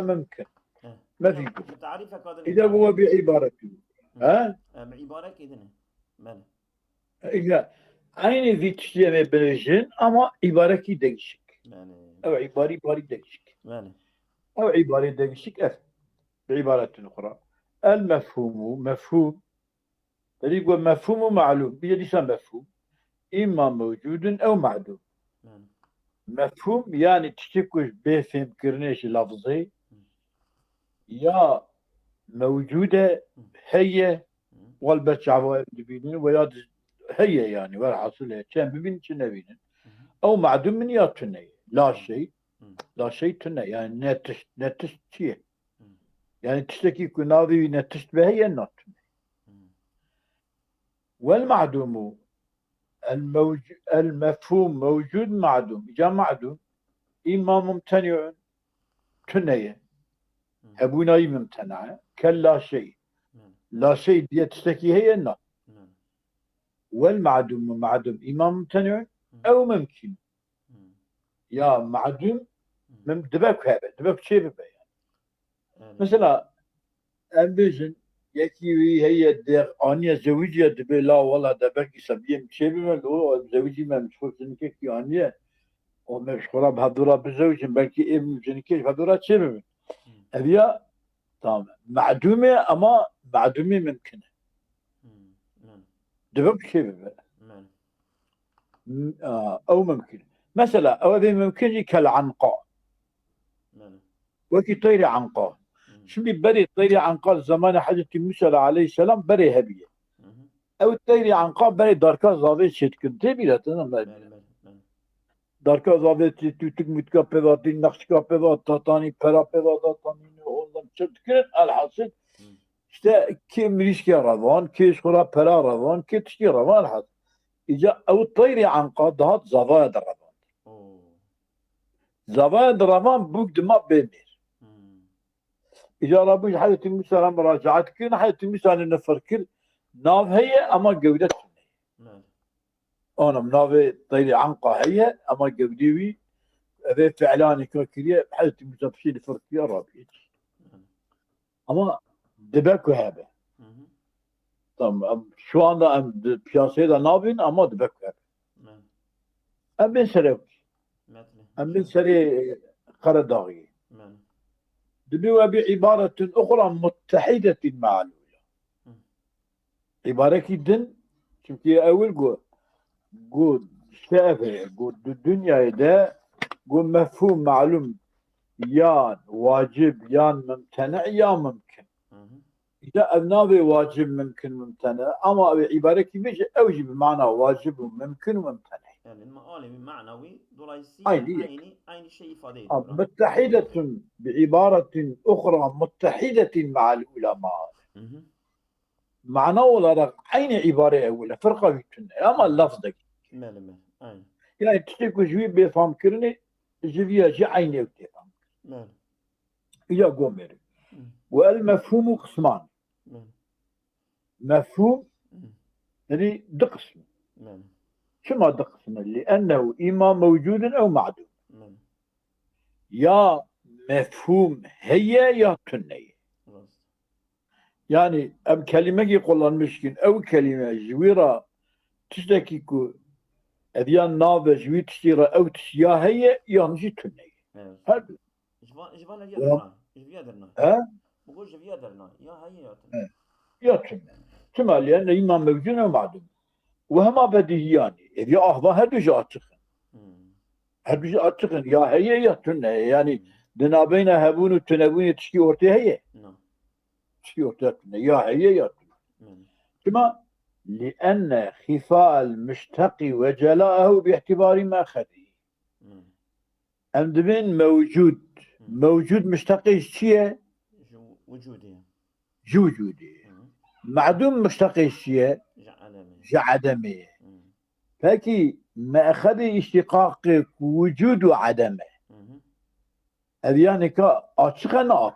ممكن اه ما هنا في قدرة بتعريفها قادر إذا تعريف هو كده بعبارته ها بعبارة كده ماله إذا aynı zıtçıya benzeyen ama ibareki değişik. ماله أو عباري değişik. ماله أو عباري değişik بعبارة أخرى المفهوم مفهوم يقول مفهوم معلوم بيجي مفهوم إما موجود أو معدوم ماله مفهوم يعني تشتكوش بفهم كرنيش لفظي يا موجودة هي والبتش عوائد بينين ويا هي يعني والحاصل هي كان ببين تنبين أو معدوم من يا تني لا شيء تني يعني نتش شيء يعني تشتكي كناوي نتش بهي النوت والمعدوم المفهوم موجود معدوم جاء معدوم إما ممتنع تنية أبونا ممتنع كلا شيء لا شيء دي تشتكي هي النوت والمعدوم معدوم إما ممتنع أو ممكن يا معدوم من دبك هذا دبك شيء ببين مثلا أمبيجن يكي هي دير أنيا زوجية دبي لا والله دبك يسبيم شيء ببين لو زوجي ما مشغول سنكك أنيا وما مشغولة بهذورا بزوج بلكي ابن سنكك بهذورا شيء ببين هذه تمام معدومة أما معدومة ممكنة دبك شيء ببين أو ممكن مثلا أو ذي ممكن كالعنقاء وكي طير عنقاء شنو بري طير عنقاء زمان حضرة موسى عليه السلام بري هبية أو الطير عنقاء بري داركا زاوية شتكن تبي داركا زاوية تك متكبراتي نقش كبرات تاني برا تاني والله شتكن الحاصل işte kim ilişki aravan, ki şura para aravan, ki tişki aravan الحاصل إجا أو الطير عنقاء دهات زوايا درافان زوايا درافان بوك دماء بيمير إذا ربنا حالة موسى مراجعات كنا حالة موسى نفكر ناف هي أما جودة أنا ناف طير عنقا هي أما جوديوي هذا فعلاني كريه حالة موسى في شيء فرق رابي أما دبكو هذا طب شو anda piyasada navin ama dibek ver. Em bin sere em bin sere Karadağ'ı. دبوا بعبارة أخرى متحدة مع الأولى عبارة كدن çünkü أول جو شافه جو الدنيا ده جو مفهوم معلوم يان واجب يان ممتنع يا ممكن إذا أبنابي واجب ممكن ممتنع أما عبارة كيفيش أوجي بمعنى واجب وممكن وممتنع يعني المقالة معنوي دولايسي عين شيء إفادة متحدة بعبارة أخرى متحدة مع العلماء معنى ولا عين عبارة أولى فرقة بيتنا أما اللفظ ده مال يعني تشتكي جوي بفهم كرني جوي جي عيني وتفهم يا قومر والمفهوم قسمان مفهوم يعني دقسم شما دقسم لأنه إما موجود أو معدوم يا مفهوم هي يا تنية يعني أم كلمة يقول المشكل أو كلمة جويرة تشتكي كو أذيان نابة جوي تشتيرة أو تشيا هي يا نجي تنية هذا ها؟ بقول جفيا درنا يا هي يا تنية يا تنية كما لأن إما موجود أو معدوم وهما بديهيان إذا أهضا هدو جاتخن هدو جاتخن يا هي يا تنية يعني دنا بين هبون وتنبون تشكي أورتي هي تشكي أورتي يا هي يا تنية كما لأن خفاء المشتق وجلاءه باعتبار ماخذه أمدبين موجود مشتق الشيء وجودي معدوم مشتق الشيء عدمه فكي ماخذ اشتقاق وجود وعدمه هذه يعني كأشخنا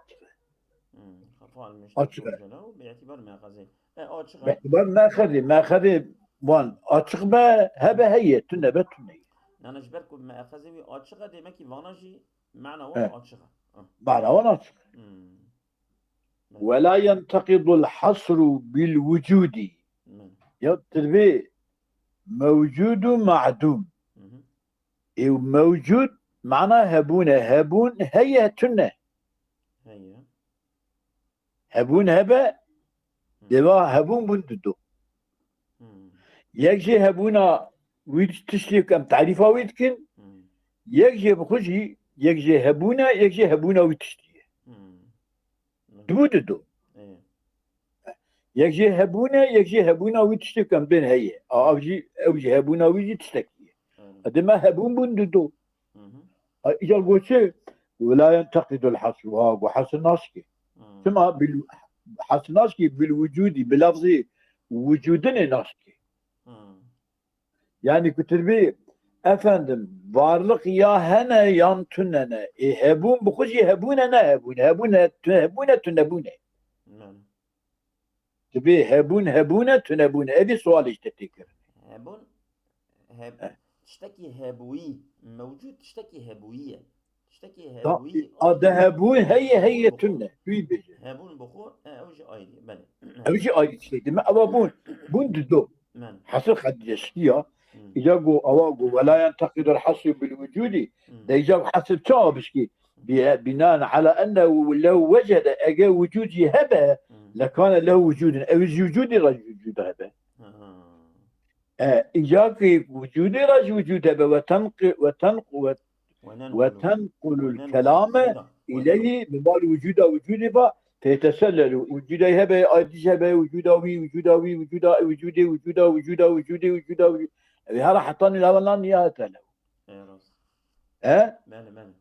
باعتبار ماخذه باعتبار ماخذ وان أشخبه هبه هي تنبه تنية أنا جبركم ماخذه أشخه دمكي فانجي معنى وان أشخه معنى وناسخ. ولا ينتقض الحصر بالوجود. يطلبي موجود معدوم. موجود معناه هبون هي تنه. هبون هبا دوا هبون بنددو. يكجي هبونا ويد تشتيك ام تعريفا ويدكن يكجي بخشي يكجي هبونا ويد تشتيه دبوددو. يكجي هبونا ويد تشتيك ام بين هي اوجي هبونا ويد تشتكي ادما هبون بنددو. اجا قوتي ولا ينتقد الحصر وحصر ناسكي ثم حصر ناسكي بالوجود بلفظ وجودني ناسكي. Yani kütürbi efendim varlık ya hene yan tünene hebun bu kuzi hebune ne hebune tünebune. Tabi hebune tünebune. Evi sual işte tekrar. تشتكي هبوي موجود تشتكي هبوية تشتكي هبوي adı hebun heye tünne. هبون بخور اوجي ايدي بله اوجي ايدي işte değil mi? Ama bu düdo. حصر خديشيا يجاقو أواقو ولا ينتقد الحصر بالوجود. ده يجاقو حصر تابشكي بناء على أنه لو وجد أجا وجود هبه لكان له وجود أو وجود رجل وجود هبه. إجاقي وجود رجل وجود هبه وتنقل الكلام إليه بمال وجود هبه فيتسلل وجود هبه أديش هبه وجوداوي هذا حطاني الأولان يا تلو بله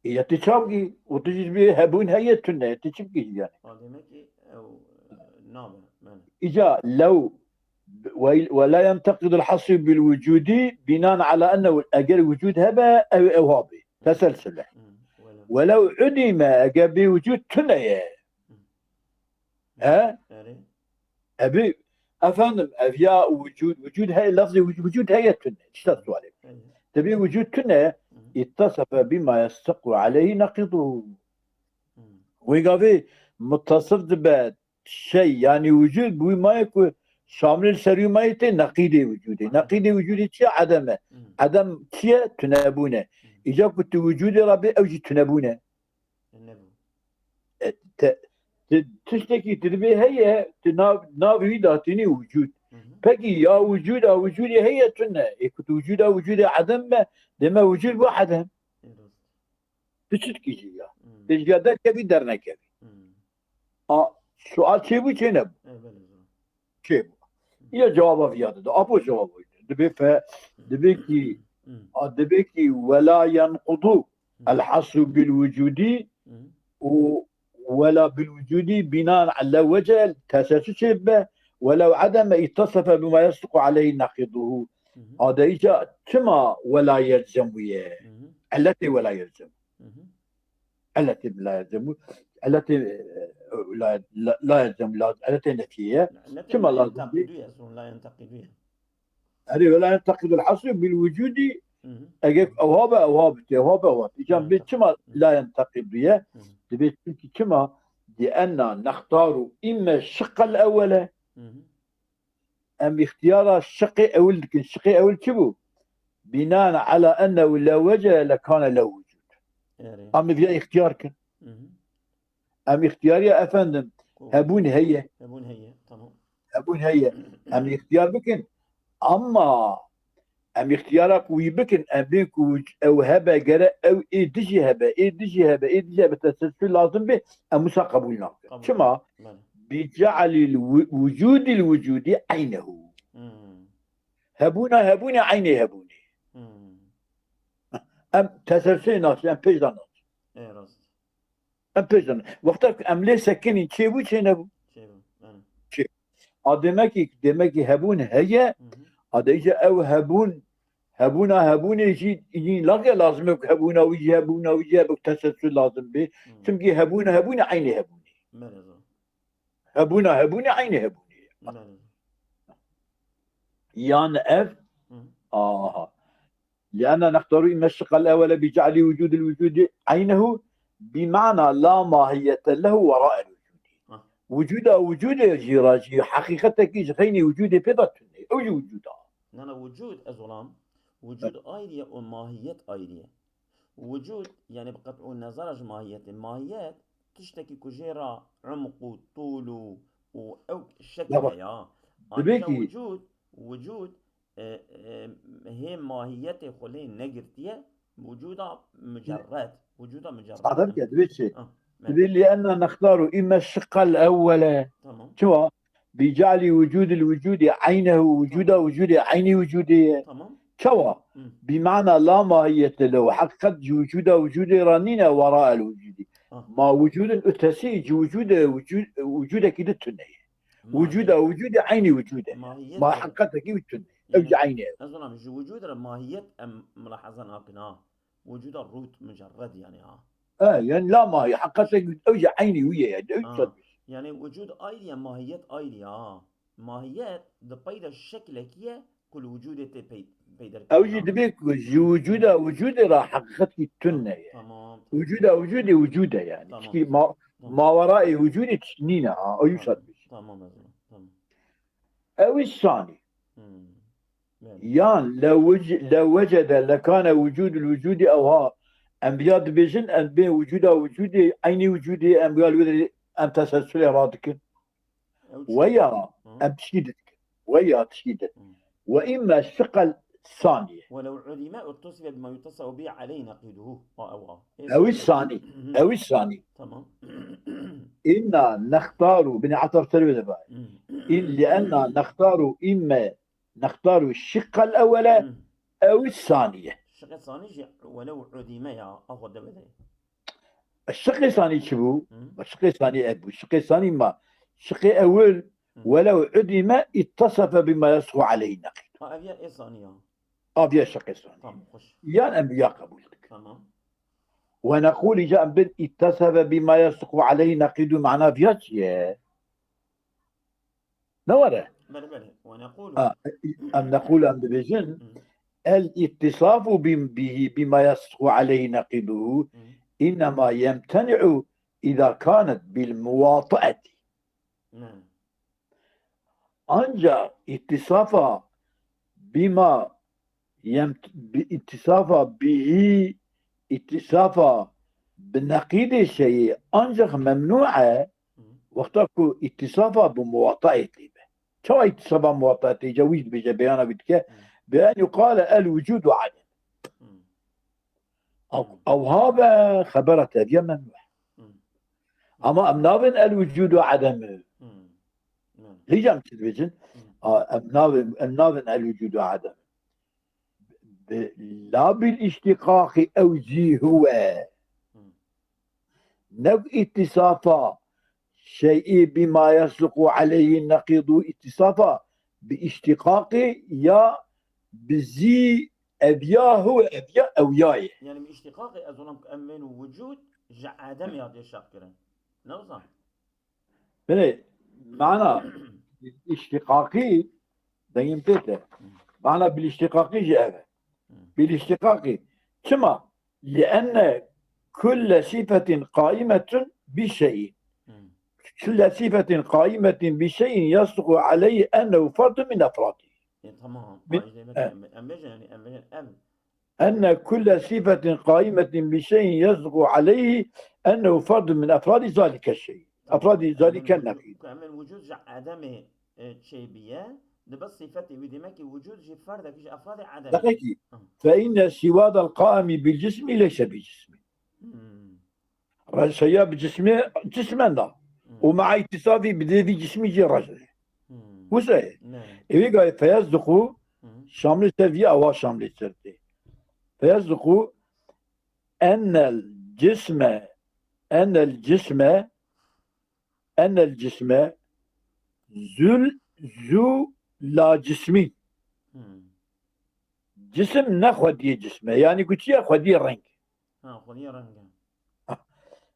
هي تشابقي وتجي به هبون هي تنه تشابقي يعني او نابل إجا لو ولا ينتقد الحصر بالوجود بناء على أنه أجل وجود هبه أو هابي تسلسل ولو عدم أجل بوجود تنه أبي أفهم أبيا وجود هاي لفظ وجود هي تنة اشتغلت عليه. تبي وجود تنة اتصف بما يستقر عليه نقضه. ويقابي متصف بشيء يعني وجود بوي ما يكون شامل السري ما يتي نقيدي وجودي شيء عدمه عدم شيء تنابونه. إذا كنت وجودي ربي أوجي تنابونه. تشتكي تربي هي نابي داتني وجود. Peki ya vücuda heyetünne. Kut vücuda adam mı? Deme vücud bu adam. Küçük kişi ya. Tezgahda kebi dernek kebi. Sual şey bu şey ne bu? Şey bu. Ya cevabı fiyatı da. Apo cevabıydı. Debi ki ولا ينقض الحصر بالوجود ولا بالوجود بناء على وجه تسلسل به ولو عدم اتصف بما يصدق عليه نقضه. هذا إجا كما ولا يلزم التي ولا يلزم التي لا يلزم التي لا يلزم التي نفية كما لا ينتقدها هذه ولا ينتقد الحصر بالوجود أجيب أوهاب إجا كما لا ينتقدها تبي كما لأن نختار إما الشق الأول أم اختيار الشق أول. لكن الشق أول كبو بناء على أنه لا وجه لكان له وجود. أم في اختيار كن أم اختيار يا أفندم هبون هي أم اختيار بكن أما أم اختيارك ويبكن أم بيك أو هبة جرا أو إيدجي هبة تسلسل لازم به أم مساقبولنا شما بجعل الوجود عينه. هبونا عيني هبوني أم تسلسل ناس أم بيجدان أم بيجدان وقتك أم ليس سكني شيبو شينبو شيب. demek ki هبون هي هذا إجا أو هبون يجي لاقي لازم هبونا ويجي تسلسل لازم به. çünkü هبون عيني هبونا عيني هبوني يعني اف لأن نختار إما الشق الأول بجعل وجود الوجود عينه بمعنى لا ماهية له وراء الوجود. وجود يجي راجي حقيقتك يجي خيني وجودي بذاتني أو وجودها. نانا وجود أزولام وجود آيلية وماهية آيلية. وجود يعني بقطع النظر ماهيات تشتكي كجيرة عمق وطول أو شكل يا دبيكي وجود هي ماهية خلين نجرتية وجودها مجرد صادم كده دبيكي لأننا نختار إما الشق الأول شو بجعل وجود الوجود عينه وجوده وجود عيني وجودية شو بمعنى لا ماهية له حقيقة وجود رانينا وراء الوجود ما وجود أتسيج وجود كده تنية وجود عيني وجوده ما حقيقة كده تنية أوجي عينه أظن مش وجود ماهية ملاحظة هكذا وجود الروت مجرد يعني يعني لا ماهية حقيقة أوجي عيني ويا يعني وجود آيليا ماهية آيليا ماهيات بيدا شكلك كل وجود بيدا أوجي دبيك وجود راح حقيقتك تنة تمام وجوده يعني ما وراء وجود تشنينه أو يشد تمام أو الثاني يعني لو وجد لكان وجود الوجود أو ها أنبياء بيجن أن بين وجودي عيني وجودي أنبياء أن تسلسل رادك ويا أم تشيدك ويا تشيدك وإما الثقل الثانية ولو علماء اتصف بما يتصف به عليه نقيده أو الثاني تمام إنا نختار بني عطر تلوي لأننا نختار الشق الأول أو الثانية. الشق الثاني ولو عدم يا أخذ بدأ. الشق الثاني شبو؟ الشق الثاني أبو الشق الثاني ما الشق الأول ولو عدم اتصف بما يصح عليه نقيد. أبيا إيه ثانية؟ أبيا الشق الثاني. يعني أنبياء قبولك. تمام. ونقول جاء بن اتصف بما يصح عليه نقيد معنا بياتيه. نورة. بلى ونقول أم نقول أم بجن الاتصاف به بما يصح عليه نقيده إنما يمتنع إذا كانت بالمواطئة. أنجا اتصاف بما اتصاف به اتصاف بالنقيض الشيء أنجا ممنوعة وقتكو اتصاف بمواطئة شو اتصاف بمواطئة جويز بجبيانا بتك بأن يقال الوجود عدم أو هذا خبرت هذه ممنوع أما أمنابن الوجود عدم ليش عم تدرجن أمنابن الوجود عدم لا بالاشتقاق أو زي هو نو اتصافا شيء بما يصدق عليه النقيض اتصافا باشتقاق يا بزي أبيا هو أبيا أو ياي يعني باشتقاق أظن أمن وجود عدم يعطي الشاكرا نوصل بني معنى الاشتقاقي دايم تيته معنى بالاشتقاقي جاء بالاشتقاقي كما لأن كل صفة قائمة بشيء كل صفة قائمة بشيء يصدق عليه أنه فرد من أفراده تمام أن كل صفة قائمة بشيء يصدق عليه أنه فرد من أفراد ذلك الشيء أفراد ذلك النقيض كمان وجود عدم شيء بيا بس صفته بدمك وجود شيء فرد في أفراد عدم دقيقي فإن سواد القائم بالجسم ليس بجسم رجل بجسمه جسمنا ومع اتصافي بذي جسمه رجل وسهل إذا فيصدق شامل السرفي أو شامل السرفي فيصدق أن الجسم ذو لا جسمي جسم نخودي جسمه يعني قلت يا خودي رنج خودي رنج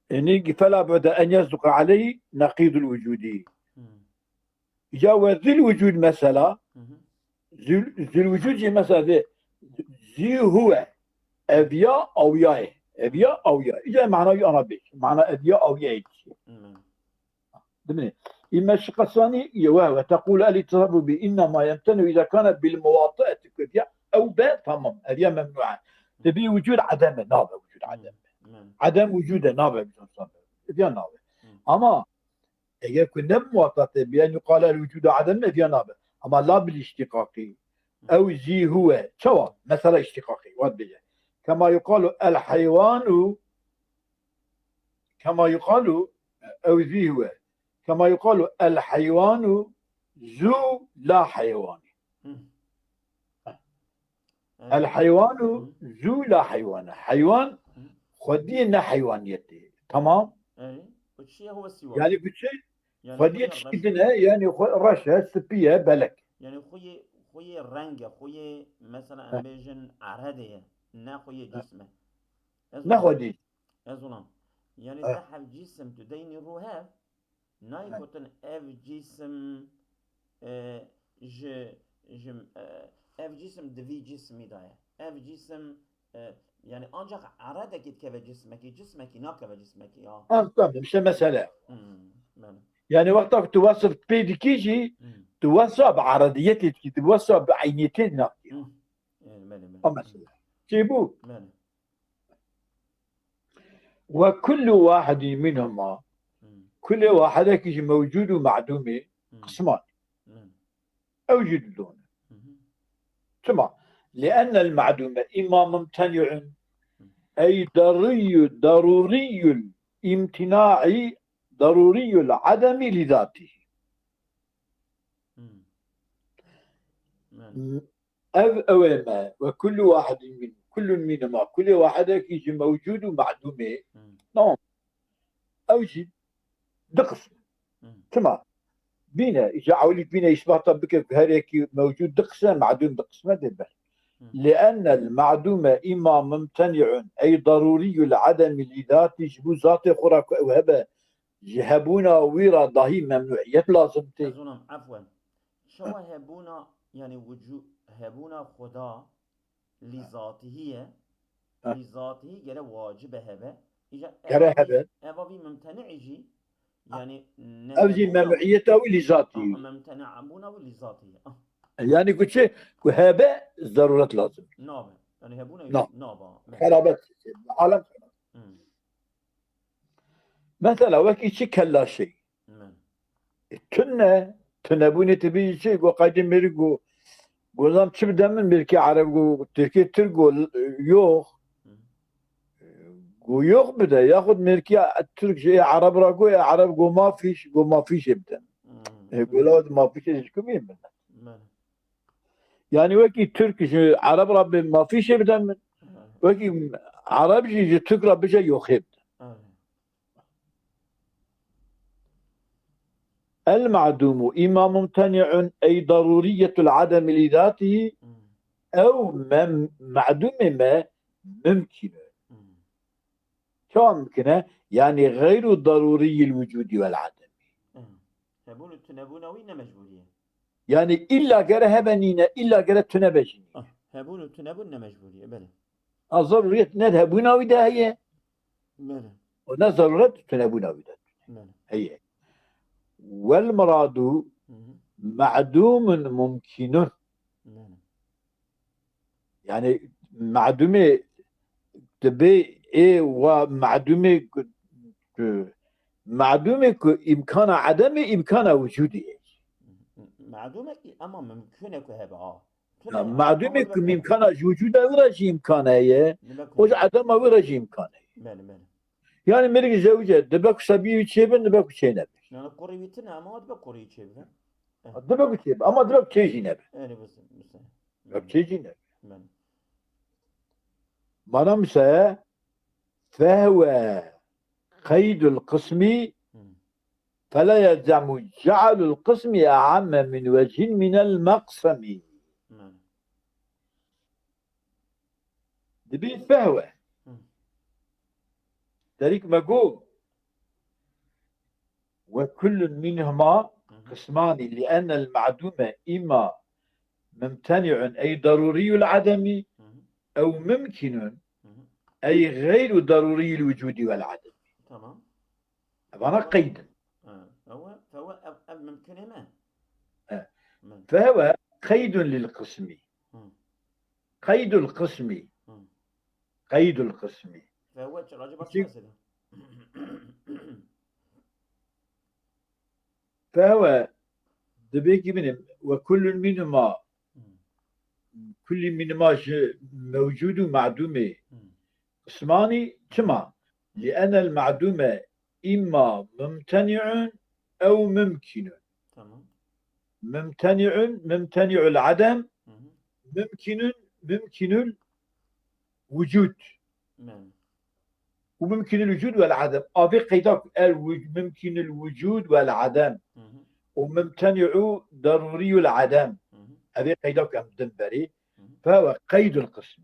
يعني فلا بد أن يصدق عليه نقيض الوجود جاء ذي الوجود مثلا ذي الوجود مثلا ذي هو أبيا أو ياي ابيا او يا اذا معناه انا بيش معنى ابيا او يا دمني اما الشق الثاني وهو تقول الاتصاف بانما يمتنع اذا كان بالمواطئه كبيا او باء تمام هذه ممنوعه تبي وجود عدم نابع وجود عدم وجود نابع هذه نابع اما هي كنا مواطئه بان يقال الوجود عدم هذه نابع اما لا بالاشتقاقي او زي هو سواء مثلا اشتقاقي وضع كما يقال الحيوان كما يقال او زي هو كما يقال الحيوان ذو لا حيوان الحيوان ذو لا حيوان حيوان خدينا حيوانيته تمام الشيء هو السواء يعني بشيء خديت شيدنا يعني رشا سبيه بلك يعني خوي الرنجة خوي مثلا بيجن عرهده نا خوي جسمه ناخدي ازولان يعني ذهب جسم تدين الرهاب نايكوتن اف جسم ج اف جسم دفي جسمي دايا اف جسم يعني انجا عرادك كيف جسمك ناكف جسمك طبعا مش مسألة يعني وقتك توصف بيدكيجي توصف بعرضيتك توصف بعينيتنا مثلا شيبو وكل واحد منهما كل واحد يجي موجود ومعدوم قسمان أوجد دونه ثم لأن المعدوم إما ممتنع أي ضروري الامتناع ضروري العدم لذاته أو ما وكل واحد منهما كل واحد يجي موجود ومعدوم نعم أوجد دقس تمام بينا إذا عولي بينا يشبه طبك هريك موجود دقسة معدوم دقس ما دبل لأن المعدوم إما ممتنع أي ضروري العدم لذاته جبو ذات خراك أو هبا جهبونا ويرا ضهي ممنوعية لازم عفوا شو هبونا يعني وجود هبونا خدا لذاته لذاته جرى واجب هبا جرى هبا أبابي ممتنع يجي يعني أوجي ممنوعيته لذاته ممتنع أبونا ولذاته يعني قلت شيء هبا ضرورة لازم نابا يعني هبونا نابا خرابت العالم مثلا وكي شي كلا شيء تنبوني تبي شيء وقاعدين مرقو قولام تبدا من ملكي عرب تركي ترقو يوخ ويوخ بدا ياخذ ملكي الترك شيء عرب راقو يا عرب قو ما فيش يبدا يقولوا ما فيش يشكو مين منه يعني وكي ترك عرب رب ما فيش يبدا من وكي عرب يجي تقرا بجا يوخ المعدوم إما ممتنع أي ضرورية العدم لذاته أو معدوم ما ممكن شو ممكنة يعني غير ضروري الوجود والعدم هبون التنبونوي مجبورية يعني إلا قرى هبنينا إلا قرى تنبجني هبون التنبون مجبورية بلى الضرورية نذهبونوي ده هي بلى ونظرت تنبونوي ده هي والمراد معدوم ممكن يعني معدومة تبي ايه ومعدومة إمكان عدم إمكان وجوده معدومة أما ممكنك هبا معدومة إمكان وجوده ورجي إمكانه هي وعدم ورجي إمكانه يعني مرق زوجة دبك سبيل شيبن دبك شينب يعني قريبتنا أما دبك قريب شيبن دبك شيب أما دبك شينب أنا بس دبك شينب منامسة فهو قيد القسم فلا يلزم جعل القسم أعم من وجه من المقسم دبي فهو ذلك مقوم وكل منهما قسمان لأن المعدوم إما ممتنع أي ضروري العدم أو ممكن أي غير ضروري الوجود والعدم. تمام. أنا قيد. فهو ممكن ما. فهو قيد للقسم. قيد القسم. قيد القسم. فهو راجب فاسدة. فهو دبيك منهم وكل منهما موجود ومعدوم قسماني كما لأن المعدوم إما ممتنع أو ممكن. تمام. ممتنع العدم، ممكن الوجود، وممكن الوجود والعدم. أبي قيدك ممكن الوجود والعدم وممتنع ضروري العدم. أبي قيدك أم دنبري. فهو قيد القسم.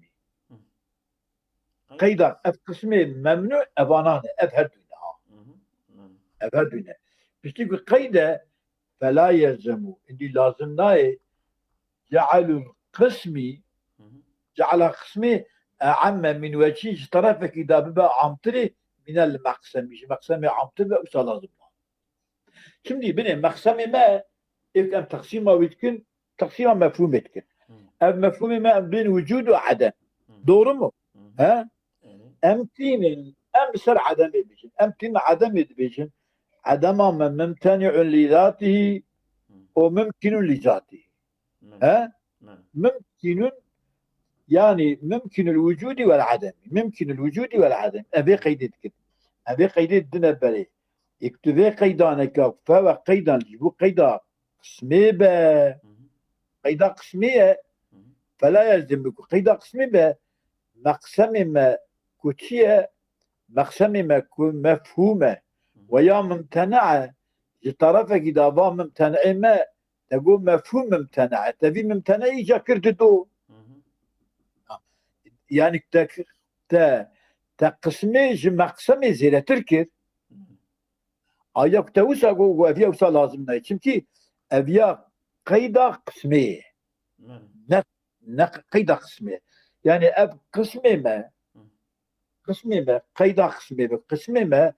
قيدك القسم ممنوع أبانان أبهدنا بس تقول قيد فلا يلزم اللي لازم ناي جعل قسمي أعم من وجه طرفك إذا ببا عمتري من المقسم. مش مقسم عمتري وصل لازم. şimdi benim maksamime ilk em taksima bitkin taksima mefhum etkin. Ev mefhumime bin vücudu adem. Doğru mu? He? Emtinin emsel adem edeceksin. Emtin adem edeceksin. Adema mümteni'un li zatihi o mümkünün li zatihi. He? Mümkünün yani mümkünül vücudi vel adem. Mümkünül vücudi vel adem. Ebi kaydetkin. Ebi kaydettin beri. اكتبي قيدانك فهو قيدا يجيبوا قيدا قسمي به قيدا قسمية فلا يلزم قيدا قسمي به مقسم ما كوتشية مقسم ما مفهومة ويا ممتنعة لطرفك إذا با ممتنع ما تقول مفهوم ممتنعة تبي ممتنع يجا كرددو يعني تقسمي مقسمي زي تركر Ayak tevsa go evya usa lazım ne? Çünkü evya kayda kısmı. Ne kayda kısmı. Yani ev kısmı mı? Kayda kısmı mı?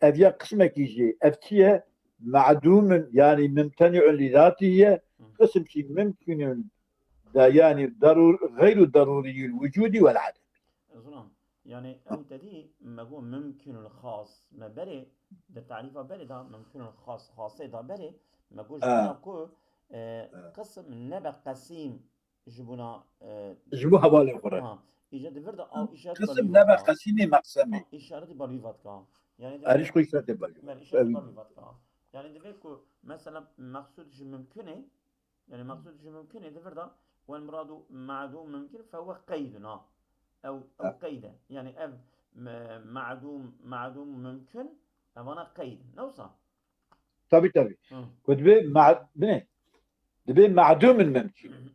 Evya kısmı kişi. Evtiye ma'dumun yani mümteni'un li zatiye kısım ki mümkünün da yani gayru daruriyül vücudi vel adem. يعني أنت دي ما هو ممكن الخاص ما بري ده تعريفه بري ده ممكن الخاص خاصة ده بري ما هو جبنا كو قسم نبى قسيم جبنا جبوها بالي قرر إيجاد فردا أو إشارة قسم نبى قسيمي مقسمي إشارة باليفات كا يعني أريش كوي إشارة باليفات كا يعني ده فيكو مثلا مقصود ممكنه يعني مقصود ممكنه ده فردا والمراد معدوم ممكن فهو قيدنا أو قيدا يعني أب معدوم ممكن أنا قيد نوصل طبي كنت بي معدوم ممكن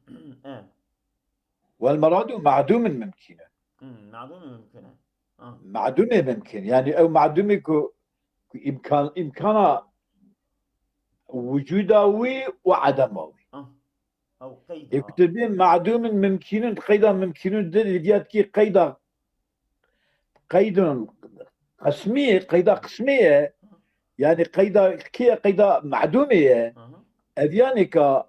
والمراد معدوم ممكن معدوم ممكن يعني أو معدوم إمكان وجوداوي وعدماوي أو قيد يكتبين معدوم ممكن قيدا ممكن ديات كي قيدا قسمية يعني قيدا معدومية أذيانك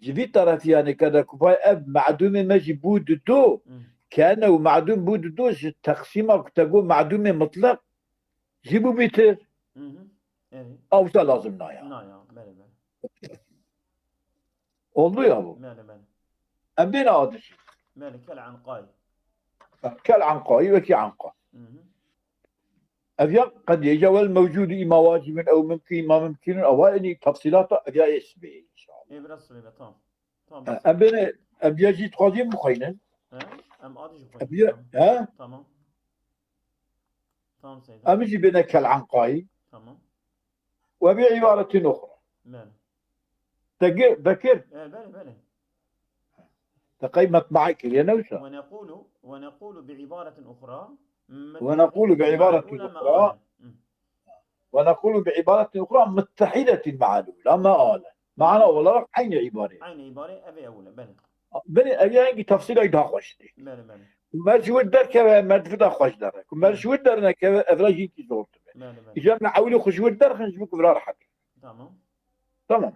جبي طرف يعني كذا كفاية أب معدومة ماجي بود دو كأنه معدوم بود دو تقسيمك تقول معدومة مطلق جيبوا بيتر أو لازم نايا oldu ya bu. Beni adı. كالعنقاء وكعنقاء. أبيا قد يجاوز الموجود إما واجب أو ممكن ما ممكن أو أني تفصيلات أبيا اسمه إن شاء الله. بس تمام. أبيا جيت قادم مخينا. أبيا ها؟ تمام سيدي. أمشي بين كالعنقاء. تمام. وبعبارة أخرى. ذكر بلى تقيمت معك يا نوشة ونقول بعبارة أخرى ونقول بعبارة أخرى متحدة مع الأولى ما آلة معنا ولا عين عبارة أبي أولى بني أبي تفصيل أيضا خوشتي مرشود دركه مرتفع خوش داره مرشود درنا كافراجي كي زورت بله بله اذا نحاول خشود در خنج بك بلا راحت tamam تمام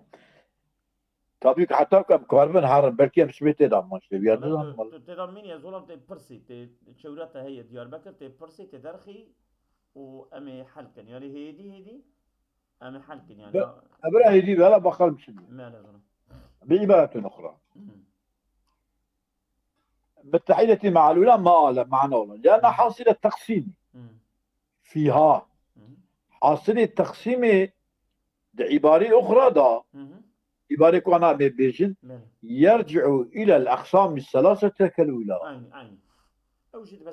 tabii ki hatta karbon harın belki hem smete damman işte bir yerde حالا damman. تو تدامین یا زولم تی پرسی تی شورت هی دیاربکر تی پرسی تی درخی و امی حل کن یعنی هیدی امی حل کن يعني أبرا هدي بلا بخل مسلم ما لازم بعبارة أخرى بالتحية مع الأولى ما أعلم معنى أولا لأن حاصل التقسيم فيها حاصل التقسيم عبارة أخرى دا عبارة كوانا بيجن يرجع إلى الأقسام الثلاثة كالأولى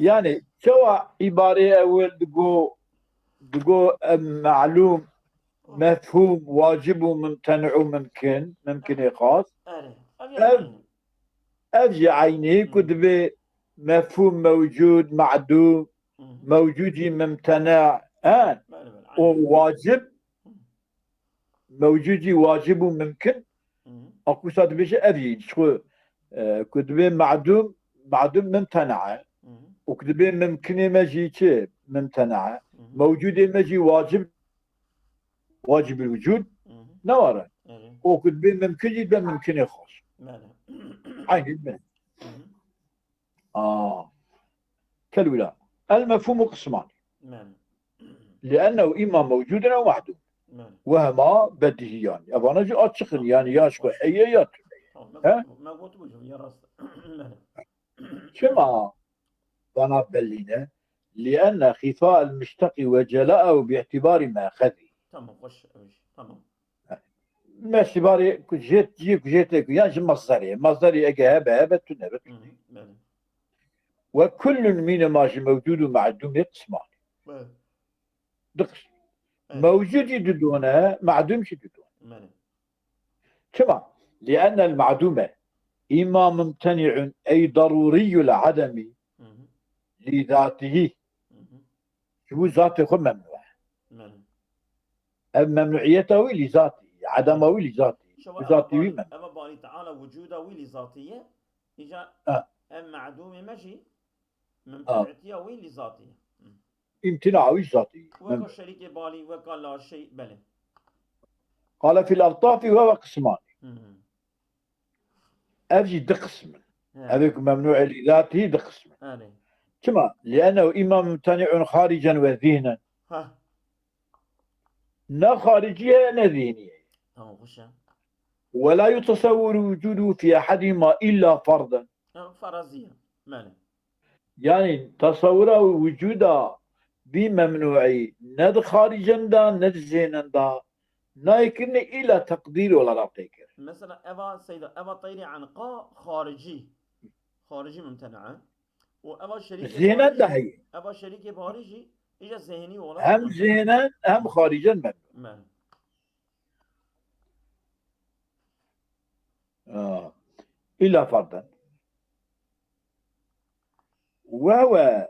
يعني سواء عبارة أول دقو معلوم مفهوم واجب وممتنع ممكن خاص أرجع عيني كتبه مفهوم موجود معدوم موجود ممتنع وواجب موجود واجب وممكن أكو صاد بيجي أبي شو كتبه معدوم ممتنع وكتبه ممكن مجيء ممتنع موجود مجيء واجب الوجود نوارا وكتبه ممكن يبقى ممكن خاص عين البنت كالولا المفهوم قسمان لأنه إما موجود أو معدوم وهما بديهيان أبانا جو أتشخن يعني ياشكو حييات ما قلت بجو يا راس كما بنا بلينا لأن خفاء المشتق وجلاءه باعتبار ما أخذه تمام خش تمام باعتبار جيت يعني مصدري أجابة تنبت وكل من ما موجود معدوم قسمان دقس موجود دونه معدوم دونه كما لأن المعدومة إما ممتنع أي ضروري العدم لذاته شو ذاته ممنوع ممنوعيته لذاته عدمه لذاته ذاته ممنوع أما باري تعالى وجوده لذاتية إجا معدومة ماشي ممتنعيته لذاتية امتناعه ذاتي وكو شريك بالي وقال لا شيء بله قال في الألطاف وهو قسمان أبجي دقسم هذاك ممنوع لذاته دقسم كما لأنه إما ممتنع خارجا وذهنا لا خارجية لا ذهنية ولا يتصور وجوده في أحدهما إلا فرضا فرضية يعني تصوره وجوده بممنوعي ند خارجا دا ند زينا دا لكن إلى تقدير ولا رابطيكر مثلا أبا سيدة أبا طيري عن قا خارجي ممتنعة وأبا شريك زينا دا هي أبا شريك بارجي إجا ذهني ولا هم زينا هم خارجا ممنوع إلا فردا وهو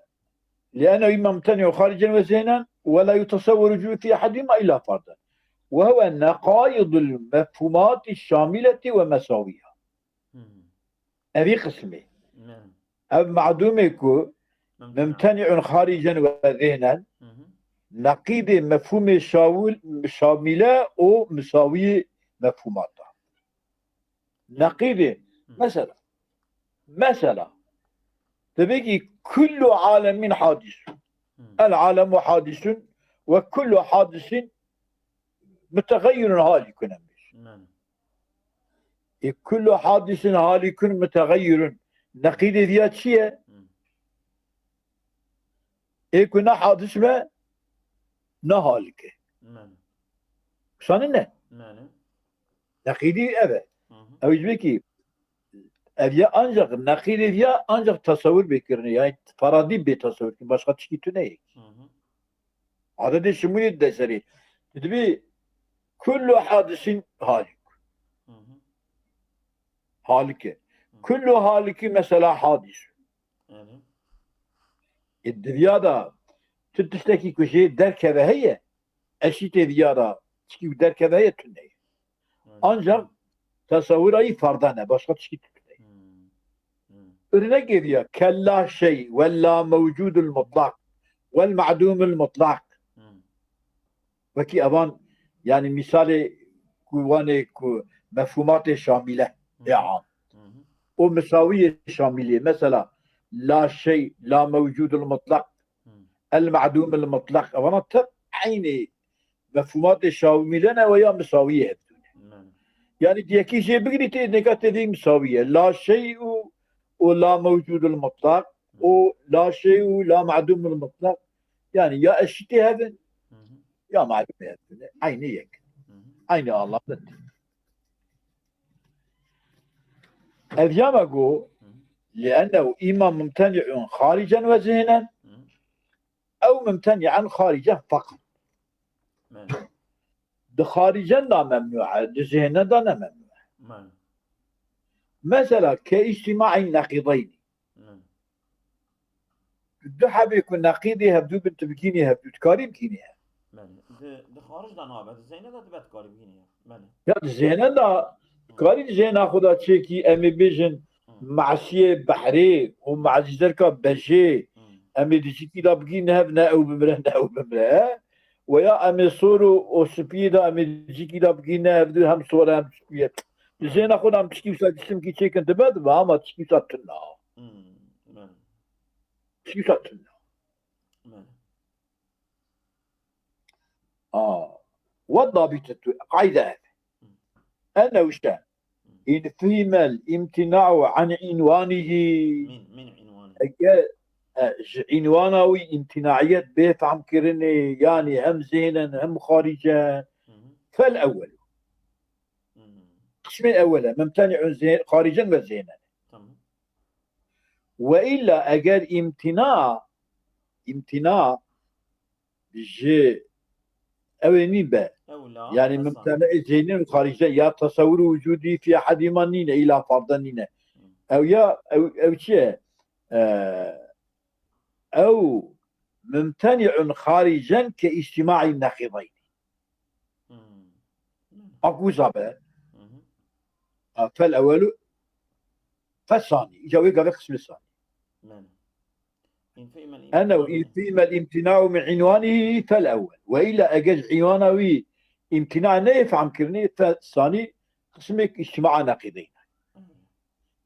لأنه إما ممتنع خارجا وزينا ولا يتصور وجود في أحدهما إلا فردا وهو نقائض المفهومات الشاملة ومساويها هذه قسمه معدومك ممتنع خارجا وذهنا نقيض مفهوم شاملة ومساوي مفهوماتها نقيض مثلا تبقي كل عالم حادث العالم حادث وكل حادث متغير هالك كل حادث هالك متغير نقيض ذات شيء يكون حادث ما نهالك صاننا نقيض أبا أو يجبكي أبيا أنجق نقيض ذا أنجق تصور بكرني يعني فرادي بتصور başka تشكي تنايك عدد شمولي الدسري تبي كل حادث هالك كل هالك مثلا حادث الدنيا تشتكي كشي دركبه هي أشيت ديارا تشكي دركبه هي تنايك أنجق تصور أي فردانه başka تشكي برنقذ كلا شيء ولا موجود المطلق والمعدوم المطلق وكي أبان يعني مثال كواني مفهومات شاملة عام ومساوية شاملة مثلا لا شيء لا موجود المطلق المعدوم المطلق أبانا عيني مفهومات شاملة ويا مساوية يعني ديكي شيء بقريتي نكات ذي مساوية لا شيء ولا موجود المطلق ولا شيء ولا معدوم المطلق يعني يا اشتي هذا يا معدوم هذا عينيك عيني الله اليامغو لأنه إما ممتنع خارجا وذهنا أو ممتنعا خارجا فقط ده خارجا لا ممنوع ده ذهنا ده ممنوع مثلا كاجتماع النقيضين ده حاب يكون نقيضي هبدو بنت بكيني هبدو تكاري بكينيها ده خارج ده نابه زينه ده تبات كاري بكينيها يا ذهنا ده كاري ذهنا خدا تشيكي أمي بيجن معسية بحري ومعزيزركا بجي أمي ديشيكي لا بكينها بنا أو بمرا ويا أمي صورو وسبيدا أمي ديشيكي لا بكينها هبدو هم صورة هم سبيدا زينا خدا هم تشكي وسا جسم كي تشيكن تبات وهما تشكي وسا تنا تشكي وسا تنا والضابطة قاعدة أنا وشان إن فهم الامتناع عن عنوانه من عنوانه عنوانوي امتناعية بيت عم كرني يعني هم زينا هم خارجا فالأول قسم الأول ممتنع زين خارجا وزينا وإلا أجر امتناع جي أويني با يعني ممتنع زينين وخارجا يا تصور وجودي في أحد منين إلى فرضنين أو يا أو شيء أو ممتنع خارجا كاجتماع النقيضين أكو زبا فالأول فالثاني يجاوي قال قسم الثاني أنا وإن فيما الامتناع من عنوانه فالأول وإلا أجاز عنوانه امتناع نيف عم كرني فالثاني قسمك اجتماع نقيضين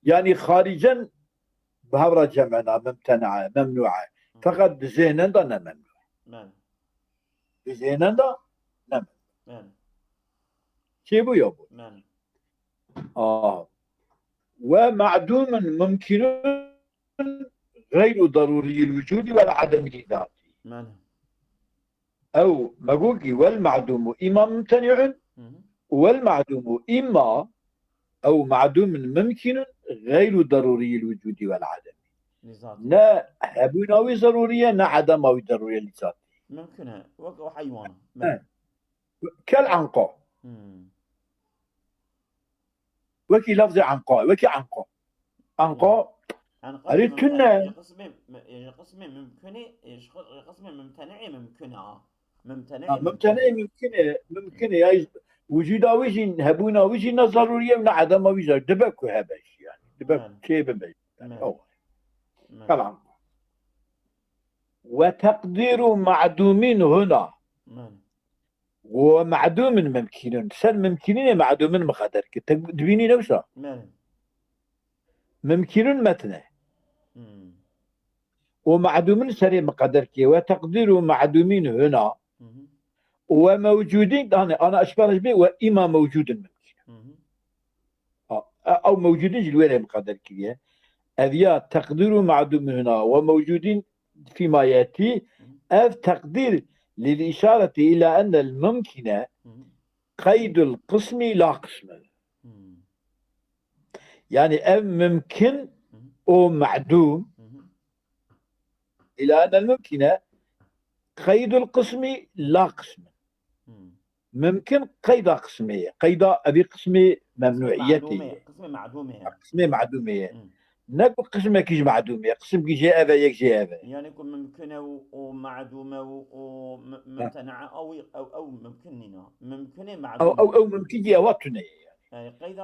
يعني خارجا بهبرة جمعنا ممتنع ممنوعة فقط ذهنا ده ممنوع ذهنا ده ممنوع شيبو يابو ومعدوم ممكن غير ضروري الوجود والعدم لذاته أو مقولي والمعدوم إما ممتنع والمعدوم إما أو معدوم ممكن غير ضروري الوجود والعدم لا هبوناوي ضرورية لا عدماوي ضرورية لذاته ممكن وحيوان كالعنقاء وكي لفظ عنقاء وكي عنقاء قسمين ممكنة قسمين ممكنة يعني وجودا وجين هبونا وجين ضرورية من عدم وجود دبك وهبش يعني دبك شيء ببي كلام وتقدير معدومين هنا ومعدوم ممكن سل ممكنين معدوم مقدر تبيني نوسا ممكن متنه ومعدوم سري مقدر كي وتقدير معدومين هنا وموجودين أنا أشبه به وإما موجود ممكن أو موجودين جلوية مقدر كي أذيا تقدير معدوم هنا وموجودين فيما يأتي أف تقدير للإشارة إلى أن الممكن قيد القسم لا قسم يعني أف ممكن أو معدوم إلى أن الممكن قيد القسم لا قسم ممكن قيد قسمية قيد أبي قسم ممنوعيته قسم معدومية نقول قسم كيج معدومية قسم كي جاء أبا يك جاء أبا يعني يكون ممكنة ومعدومة وممتنعة أو ممكننا ممكنة معدومة أو ممكن جاء وطنية يعني قيد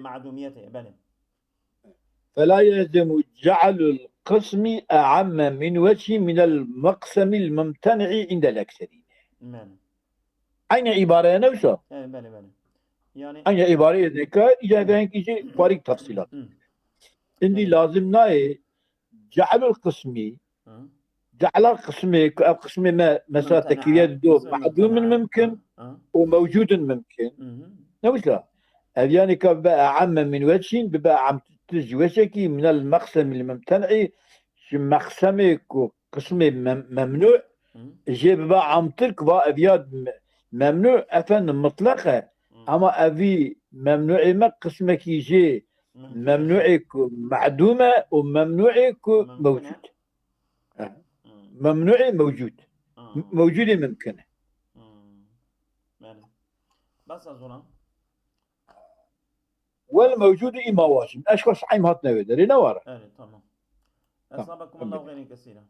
معدوميته بله فلا يلزم جعل القسم أعم من وجه من المقسم الممتنع عند الأكثرين. بله أين عبارة نفسها؟ بله يعني أين عبارة ذكاء إجابة كيجي فريق تفصيلات. عندي يعني لازم ناي جعل القسم جعل القسم ما مسار تكريات دو معدوم ممكن وموجود ممكن. نوشلا يعني بقى أعم من وجه بقى عم تجوشكي من المقسم الممتنع مقسمك وقسم ممنوع جيب بقى عم ترك بقى أبياد ممنوع أفن مطلقة أما أبي ممنوع ما قسمك يجي ممنوعك معدومة وممنوعك موجود. ممنوع موجود موجود ممكنه. بس أظن والموجود إما واجب أشخاص عيم هاتنا ودري نوارا. تمام. أصابكم الله خير كثيرا.